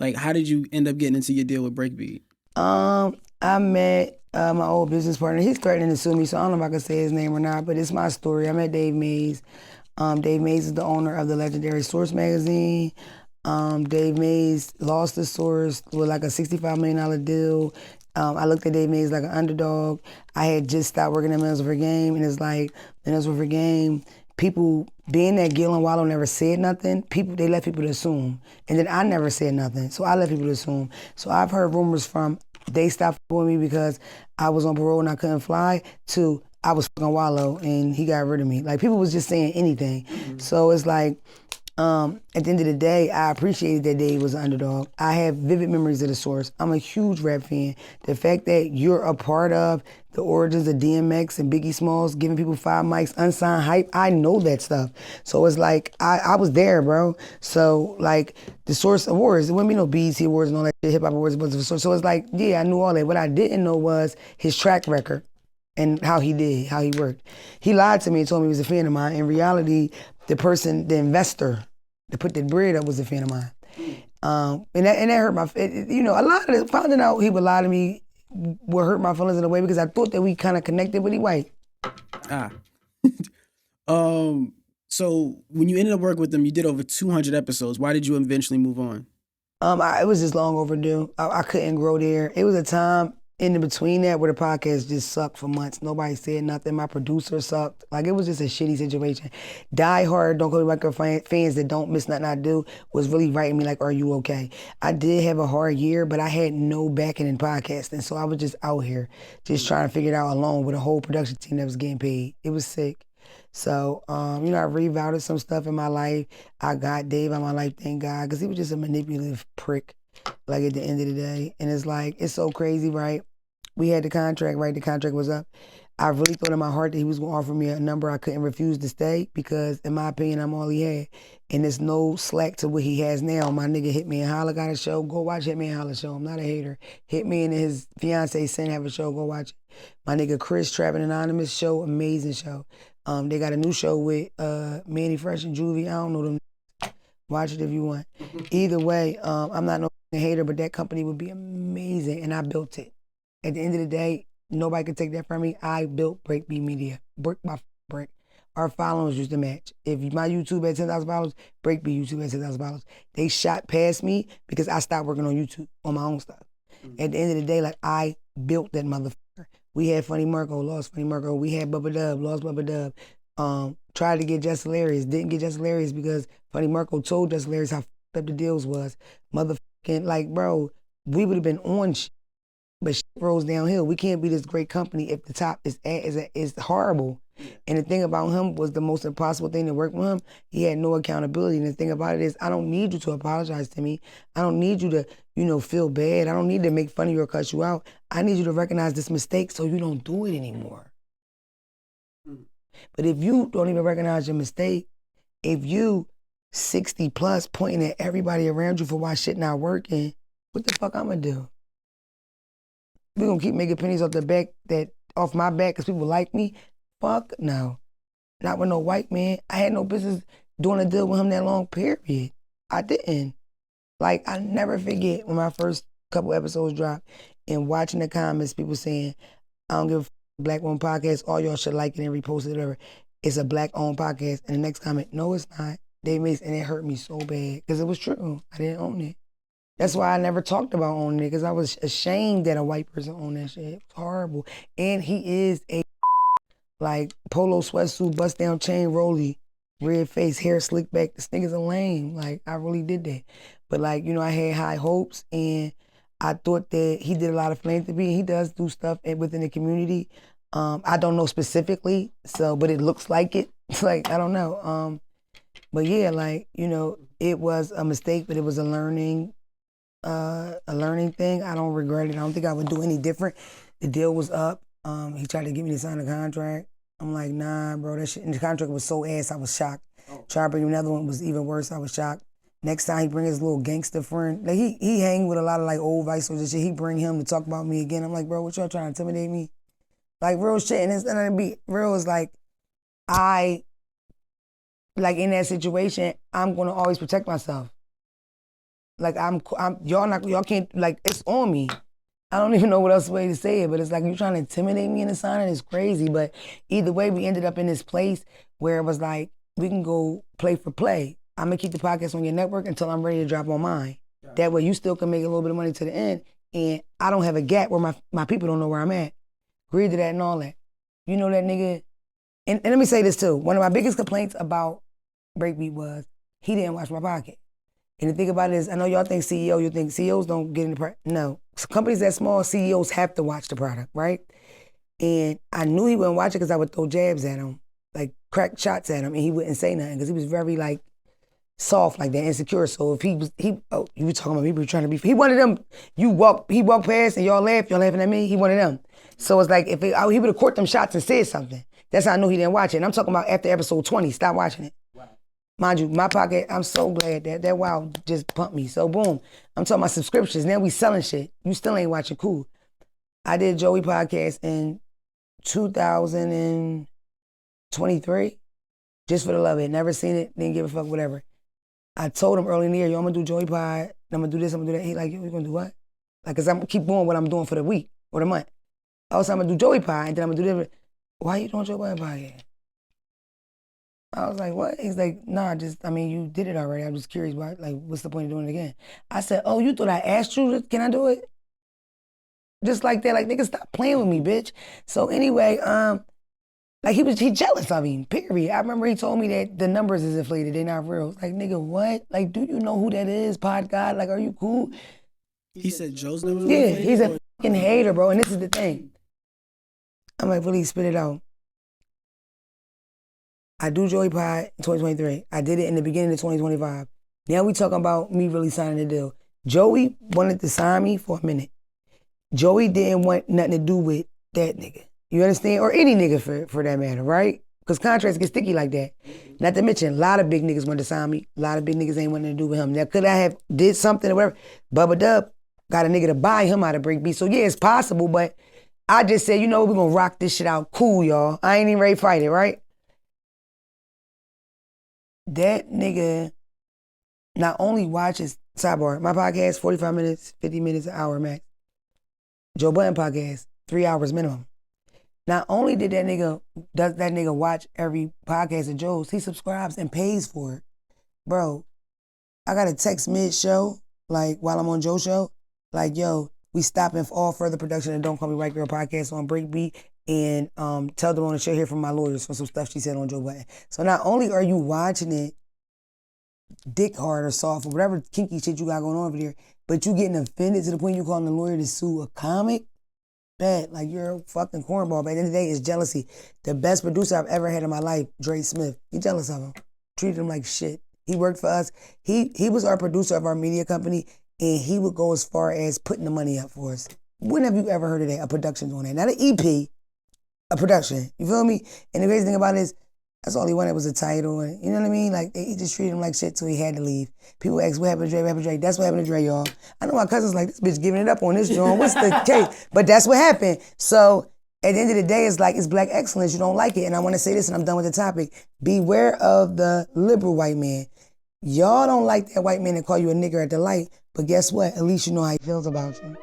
Like, how did you end up getting into your deal with Breakbeat? I met my old business partner. He's threatening to sue me, so I don't know if I can say his name or not, but it's my story. I met Dave Mays. Dave Mays is the owner of the legendary Source magazine. Dave Mays lost the Source with like a $65 million deal. I looked at Dave Mays like an underdog. I had just stopped working at Mills for Game, and it's like, Mills for Game, people, being that Gil and Wallow never said nothing, they let people to assume. And then I never said nothing, so I let people to assume. So I've heard rumors from they stopped with me because I was on parole and I couldn't fly, to I was fucking Wallow and he got rid of me. Like, people was just saying anything. So it's like, at the end of the day, I appreciated that Dave was an underdog. I have vivid memories of the Source. I'm a huge rap fan. The fact that you're a part of the origins of DMX and Biggie Smalls, giving people 5 mics, unsigned hype, I know that stuff. So it's like, I was there, bro. So like, the Source Awards, it wouldn't be no BET Awards and all that shit, Hip Hop Awards, but the Source. So it's like, yeah, I knew all that. What I didn't know was his track record and how he worked. He lied to me and told me he was a fan of mine. In reality, the investor that put the bread up was a fan of mine. And that hurt my, a lot of it, finding out he would lie to me would hurt my feelings in a way, because I thought that we kind of connected, but he white. Ah. So when you ended up working with them, you did over 200 episodes. Why did you eventually move on? It was just long overdue. I couldn't grow there. It was a time in between that where the podcast just sucked for months. Nobody said nothing. My producer sucked. Like, it was just a shitty situation. Die Hard, Don't Go to Record fans that don't miss nothing I do, was really writing me like, are you okay? I did have a hard year, but I had no backing in podcasting. So I was just out here just trying to figure it out alone with a whole production team that was getting paid. It was sick. So, I rerouted some stuff in my life. I got Dave out of my life, thank God, because he was just a manipulative prick, like, at the end of the day. And it's like, it's so crazy, right? We had the contract, right? The contract was up. I really thought in my heart that he was going to offer me a number I couldn't refuse to stay, because, in my opinion, I'm all he had. And there's no slack to what he has now. My nigga Hit Me and Holla got a show. Go watch Hit Me and Holla show. I'm not a hater. Hit Me and his fiance Sin have a show. Go watch it. My nigga Chris, Trapping Anonymous show. Amazing show. They got a new show with Manny Fresh and Juvie. I don't know them. Watch it if you want. Either way, I'm not no hater, but that company would be amazing, and I built it. At the end of the day, nobody can take that from me. I built Breakbeat Media, brick by brick. Our followers used to match. If my YouTube had 10,000 followers, Breakbeat YouTube had 10,000 followers. They shot past me because I stopped working on YouTube, on my own stuff. At the end of the day, like, I built that motherfucker. We had Funny Marco, lost Funny Marco. We had Bubba Dub, lost Bubba Dub. Tried to get Just Hilarious, didn't get Just Hilarious because Funny Marco told Just Hilarious how up the deals was. Motherfucking, like, bro, we would have been on shit, but shit rolls downhill. We can't be this great company if the top is horrible. And the thing about him was, the most impossible thing to work with him, he had no accountability. And the thing about it is, I don't need you to apologize to me. I don't need you to, feel bad. I don't need to make fun of you or cut you out. I need you to recognize this mistake so you don't do it anymore. But if you don't even recognize your mistake, if you 60 plus pointing at everybody around you for why shit not working, what the fuck I'm gonna do? We gonna keep making pennies off my back because people like me? Fuck no. Not with no white man. I had no business doing a deal with him that long, period. I didn't. Like, I never forget when my first couple episodes dropped and watching the comments, people saying, I don't give a Black Woman Podcast, all y'all should like it and repost it, whatever. It's a Black-owned podcast. And the next comment, no, it's not. Dave Mays, and it hurt me so bad because it was true. I didn't own it. That's why I never talked about owning it, because I was ashamed that a white person owned that shit. It was horrible. And he is a like polo sweatsuit, bust down chain, rolly, red face, hair slicked back. This nigga's a lame. Like, I really did that. But like, I had high hopes, and I thought that he did a lot of philanthropy. He does do stuff within the community. I don't know specifically, but it looks like it. It's like, I don't know. But yeah, like, it was a mistake, but it was a learning thing. I don't regret it. I don't think I would do any different. The deal was up. He tried to get me to sign a contract. I'm like, nah, bro, that shit. And the contract was so ass, I was shocked. Trying to bring him another one was even worse. I was shocked. Next time he bring his little gangster friend, like, he hang with a lot of like old vice lords and shit. He bring him to talk about me again. I'm like, bro, what y'all trying to intimidate me? Like, real shit. And instead of be real, is like, in that situation, I'm gonna always protect myself. Like y'all can't, like, it's on me. I don't even know what else way to say it, but it's like you trying to intimidate me into signing. It's crazy. But either way, we ended up in this place where it was like, we can go play for play. I'm gonna keep the podcast on your network until I'm ready to drop on mine. That way you still can make a little bit of money to the end, and I don't have a gap where my people don't know where I'm at. Agreed to that and all that. You know that nigga, and let me say this too. One of my biggest complaints about Breakbeat was he didn't watch my podcast. And the thing about it is, I know y'all think CEO, you think CEOs don't get in the product. No, companies that small, CEOs have to watch the product, right? And I knew he wouldn't watch it because I would throw jabs at him, like crack shots at him, and he wouldn't say nothing because he was very like soft like that, insecure. So if you were talking about people trying to be, he one of them, he walked past and y'all laughing at me, he one of them. So it's like, he would have caught them shots and said something. That's how I knew he didn't watch it. And I'm talking about after episode 20, stop watching it. Wow. Mind you, my pocket, I'm so glad that wow just pumped me. So boom, I'm talking about subscriptions. Now we selling shit. You still ain't watching, cool. I did Joey podcast in 2023, just for the love of it. Never seen it, didn't give a fuck, whatever. I told him early in the year, yo, I'm gonna do Joey Pod, I'm gonna do this, I'm gonna do that. He like, yo, you gonna do what? Like, cause I'm gonna keep doing what I'm doing for the week or the month. Also, I'm gonna do Joey Pod, and then I'm gonna do this. Why you doing Joey Pod again? I was like, what? He's like, nah, you did it already. I'm just curious, why, like, what's the point of doing it again? I said, oh, you thought I asked you, can I do it? Just like that, like, nigga, stop playing with me, bitch. So anyway, like he jealous of me, period. I remember he told me that the numbers is inflated, they're not real. Like, nigga, what? Like, do you know who that is, Pod God? Like, are you cool? He said Joe's numbers were Yeah, inflated? he's a fucking hater, bro, and this is the thing. I'm like, really, spit it out. I do Joey Pod in 2023. I did it in the beginning of 2025. Now we talking about me really signing the deal. Joey wanted to sign me for a minute. Joey didn't want nothing to do with that nigga. You understand? Or any nigga for that matter, right? Because contracts get sticky like that. Not to mention, a lot of big niggas wanted to sign me. A lot of big niggas ain't wanting to do with him. Now, could I have did something or whatever? Bubba Dub got a nigga to buy him out of Breakbeat. So yeah, it's possible, but I just said, you know what, we're gonna rock this shit out. Cool, y'all. I ain't even ready to fight it, right? That nigga not only watches, sidebar, my podcast, 45 minutes, 50 minutes, an hour max. Joe Budden Podcast, 3 hours minimum. Not only does that nigga watch every podcast of Joe's, he subscribes and pays for it. Bro, I got a text mid-show, like while I'm on Joe's show, like, yo, we stopping for all further production and Don't Call Me White Girl podcast on Breakbeat, and tell them on the show here from my lawyers for some stuff she said on Joe Budden. So not only are you watching it dick hard or soft or whatever kinky shit you got going on over there, but you getting offended to the point you calling the lawyer to sue a comic? Bad, like you're a fucking cornball. But at the end of the day, it's jealousy. The best producer I've ever had in my life, Dre Smith, he jealous of him. Treated him like shit. He worked for us. He was our producer of our media company, and he would go as far as putting the money up for us. When have you ever heard of that? A production on that. Not an EP, a production. You feel me? And the crazy thing about it is, that's all he wanted was a title. And you know what I mean? Like, he just treated him like shit till he had to leave. People ask, what happened to Dre? What happened to Dre? That's what happened to Dre, y'all. I know my cousin's like, this bitch giving it up on this joint. What's the case? But that's what happened. So at the end of the day, it's like, it's black excellence. You don't like it. And I want to say this, and I'm done with the topic. Beware of the liberal white man. Y'all don't like that white man that call you a nigger at the light. But guess what? At least you know how he feels about you.